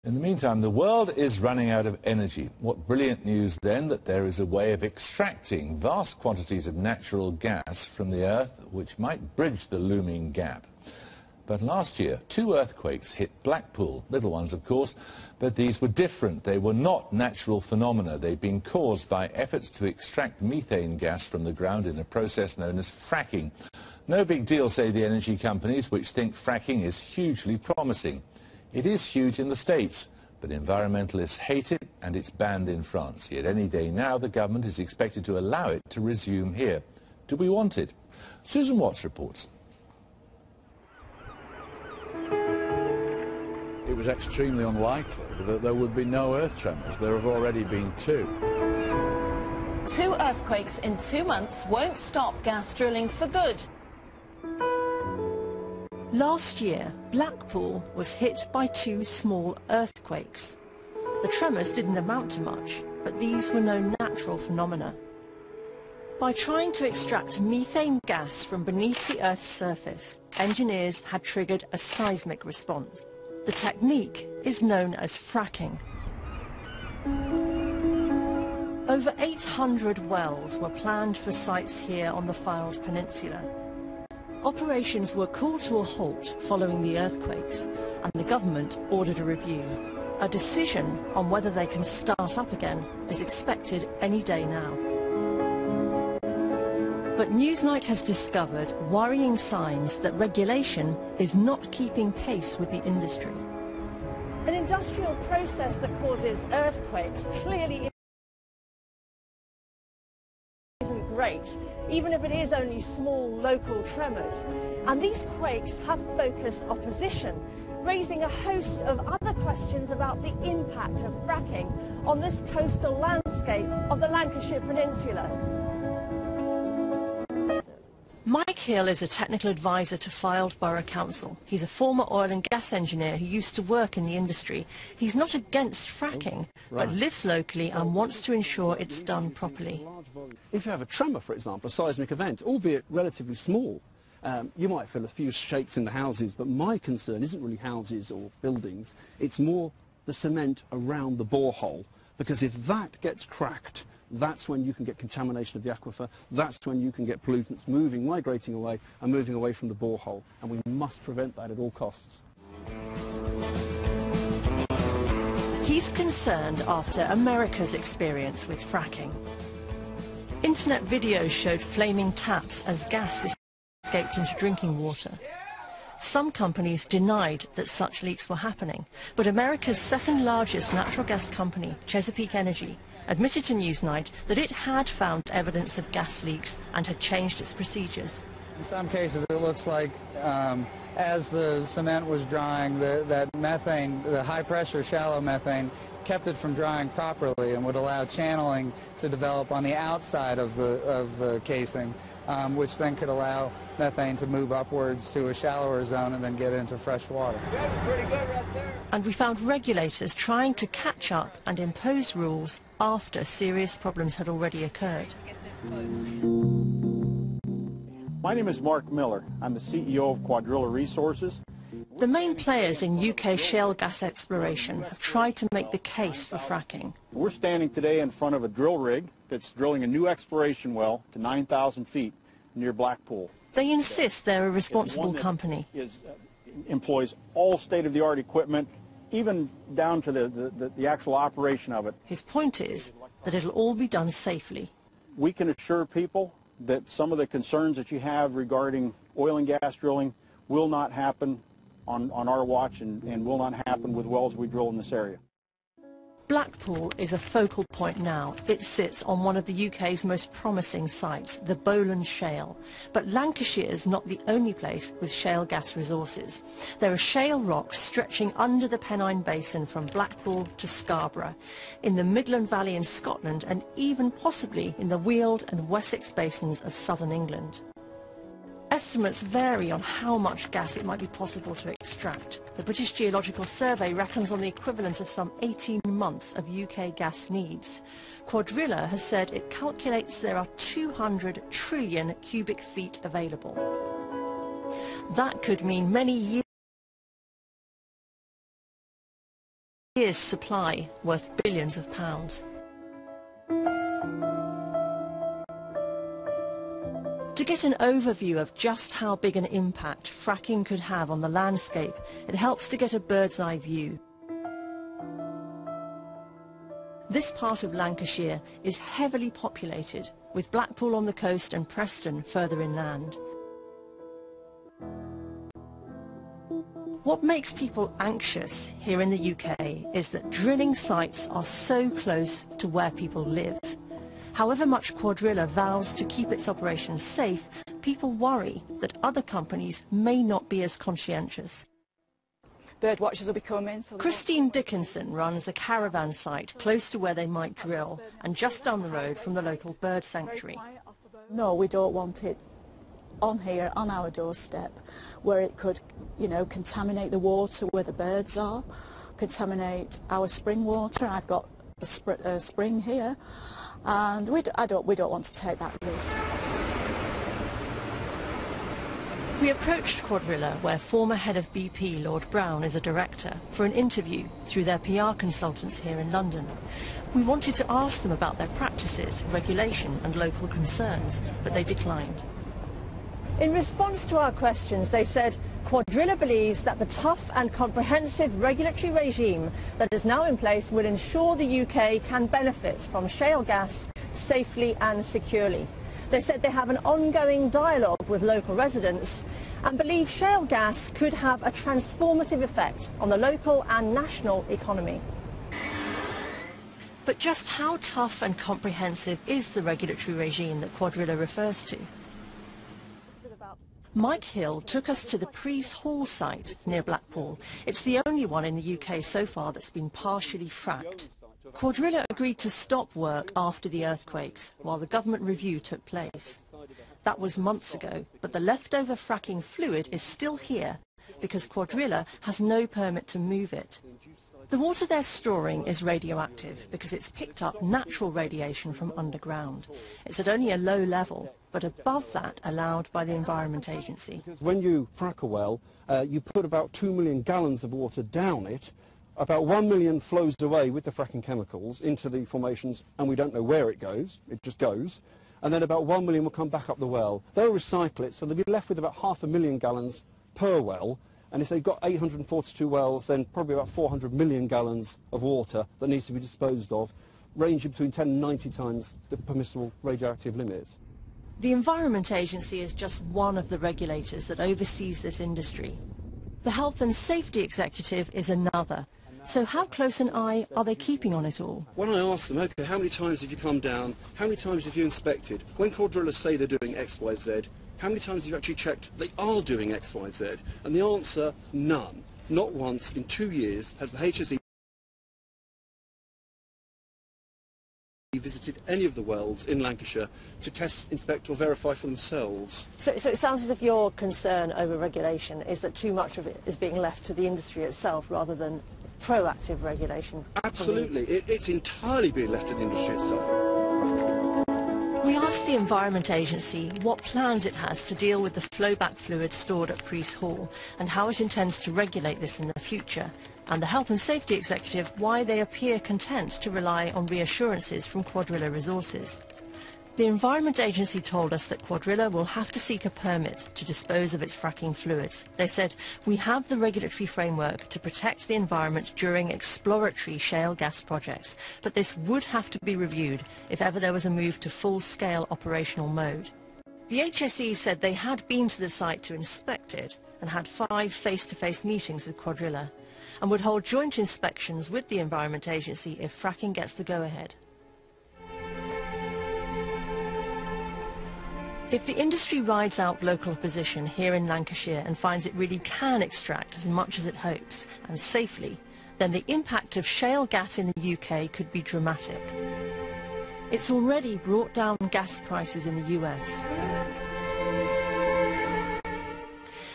In the meantime, the world is running out of energy. What brilliant news then that there is a way of extracting vast quantities of natural gas from the earth which might bridge the looming gap. But last year, 2 earthquakes hit Blackpool, little ones of course, but these were different. They were not natural phenomena. They'd been caused by efforts to extract methane gas from the ground in a process known as fracking. No big deal, say the energy companies, which think fracking is hugely promising. It is huge in the States, but environmentalists hate it and it's banned in France. Yet any day now the government is expected to allow it to resume here. Do we want it? Susan Watts reports. It was extremely unlikely that there would be no earth tremors. There have already been 2. 2 earthquakes in 2 months won't stop gas drilling for good. Last year, Blackpool was hit by 2 small earthquakes. The tremors didn't amount to much, but these were no natural phenomena. By trying to extract methane gas from beneath the Earth's surface, engineers had triggered a seismic response. The technique is known as fracking. Over 800 wells were planned for sites here on the Fylde Peninsula. Operations were called to a halt following the earthquakes, and the government ordered a review. A decision on whether they can start up again is expected any day now. But Newsnight has discovered worrying signs that regulation is not keeping pace with the industry. An industrial process that causes earthquakes clearly isn't great, even if it is only small local tremors. And these quakes have focused opposition, raising a host of other questions about the impact of fracking on this coastal landscape of the Lancashire Peninsula. Mike Hill is a technical advisor to Fylde Borough Council. He's a former oil and gas engineer who used to work in the industry. He's not against fracking, but lives locally and wants to ensure it's done properly. If you have a tremor, for example, a seismic event, albeit relatively small, you might feel a few shakes in the houses, but my concern isn't really houses or buildings. It's more the cement around the borehole, because if that gets cracked, that's when you can get contamination of the aquifer, that's when you can get pollutants migrating away and moving away from the borehole, and we must prevent that at all costs. He's concerned after America's experience with fracking. Internet videos showed flaming taps as gas escaped into drinking water. Some companies denied that such leaks were happening, but America's second largest natural gas company, Chesapeake Energy, admitted to Newsnight that it had found evidence of gas leaks and had changed its procedures. In some cases it looks like as the cement was drying, that methane, the high pressure shallow methane, kept it from drying properly and would allow channeling to develop on the outside of the casing, which then could allow methane to move upwards to a shallower zone and then get into fresh water. Pretty good right there. And we found regulators trying to catch up and impose rules after serious problems had already occurred. My name is Mark Miller. I'm the CEO of Quadrilla Resources. The main players in UK shale gas exploration have tried to make the case for fracking. We're standing today in front of a drill rig that's drilling a new exploration well to 9,000 feet near Blackpool. They insist they're a responsible company. Employs all state-of-the-art equipment, even down to the actual operation of it. His point is that it'll all be done safely. We can assure people that some of the concerns that you have regarding oil and gas drilling will not happen on our watch and will not happen with wells we drill in this area. Blackpool is a focal point now. It sits on one of the UK's most promising sites, the Bowland Shale. But Lancashire is not the only place with shale gas resources. There are shale rocks stretching under the Pennine Basin from Blackpool to Scarborough, in the Midland Valley in Scotland, and even possibly in the Weald and Wessex basins of southern England. Estimates vary on how much gas it might be possible to extract. The British Geological Survey reckons on the equivalent of some 18 months of UK gas needs. Quadrilla has said it calculates there are 200 trillion cubic feet available. That could mean many years year's supply worth billions of pounds. To get an overview of just how big an impact fracking could have on the landscape, it helps to get a bird's eye view. This part of Lancashire is heavily populated, with Blackpool on the coast and Preston further inland. What makes people anxious here in the UK is that drilling sites are so close to where people live. However much Cuadrilla vows to keep its operations safe, people worry that other companies may not be as conscientious. Bird watchers will be coming. So Christine Dickinson runs a caravan site close to where they might drill and just down the road from the local bird sanctuary. No, we don't want it on here, on our doorstep, where it could, you know, contaminate the water where the birds are, contaminate our spring water. I've got a spring here, and we don't want to take that risk. We approached Cuadrilla, where former head of BP, Lord Brown, is a director, for an interview through their PR consultants here in London. We wanted to ask them about their practices, regulation and local concerns, but they declined. In response to our questions, they said Cuadrilla believes that the tough and comprehensive regulatory regime that is now in place will ensure the UK can benefit from shale gas safely and securely. They said they have an ongoing dialogue with local residents and believe shale gas could have a transformative effect on the local and national economy. But just how tough and comprehensive is the regulatory regime that Cuadrilla refers to? Mike Hill took us to the Priest Hall site near Blackpool. It's the only one in the UK so far that's been partially fracked. Cuadrilla agreed to stop work after the earthquakes, while the government review took place. That was months ago, but the leftover fracking fluid is still here because Cuadrilla has no permit to move it. The water they're storing is radioactive because it's picked up natural radiation from underground. It's at only a low level, but above that allowed by the Environment Agency. When you frack a well, you put about 2 million gallons of water down it. About 1 million flows away with the fracking chemicals into the formations, and we don't know where it goes. It just goes. And then about 1 million will come back up the well. They'll recycle it, so they'll be left with about 500,000 gallons per well. And if they've got 842 wells, then probably about 400 million gallons of water that needs to be disposed of, ranging between 10 and 90 times the permissible radioactive limits. The Environment Agency is just one of the regulators that oversees this industry. The Health and Safety Executive is another. So how close an eye are they keeping on it all? When I ask them, OK, how many times have you come down? How many times have you inspected? When Cuadrilla say they're doing X, Y, Z, how many times have you actually checked they are doing X, Y, Z? And the answer, none. Not once in 2 years has the HSE visited any of the wells in Lancashire to test, inspect or verify for themselves. So it sounds as if your concern over regulation is that too much of it is being left to the industry itself rather than proactive regulation. Absolutely. It's entirely being left to the industry itself. We asked the Environment Agency what plans it has to deal with the flowback fluid stored at Priest Hall and how it intends to regulate this in the future, and the Health and Safety Executive why they appear content to rely on reassurances from Cuadrilla Resources. The Environment Agency told us that Cuadrilla will have to seek a permit to dispose of its fracking fluids. They said, we have the regulatory framework to protect the environment during exploratory shale gas projects, but this would have to be reviewed if ever there was a move to full-scale operational mode. The HSE said they had been to the site to inspect it and had 5 face-to-face meetings with Cuadrilla and would hold joint inspections with the Environment Agency if fracking gets the go-ahead. If the industry rides out local opposition here in Lancashire and finds it really can extract as much as it hopes, and safely, then the impact of shale gas in the UK could be dramatic. It's already brought down gas prices in the US.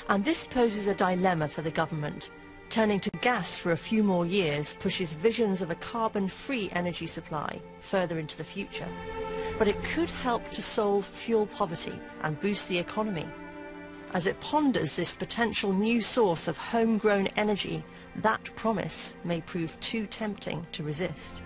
And this poses a dilemma for the government. Turning to gas for a few more years pushes visions of a carbon-free energy supply further into the future. But it could help to solve fuel poverty and boost the economy. As it ponders this potential new source of homegrown energy, that promise may prove too tempting to resist.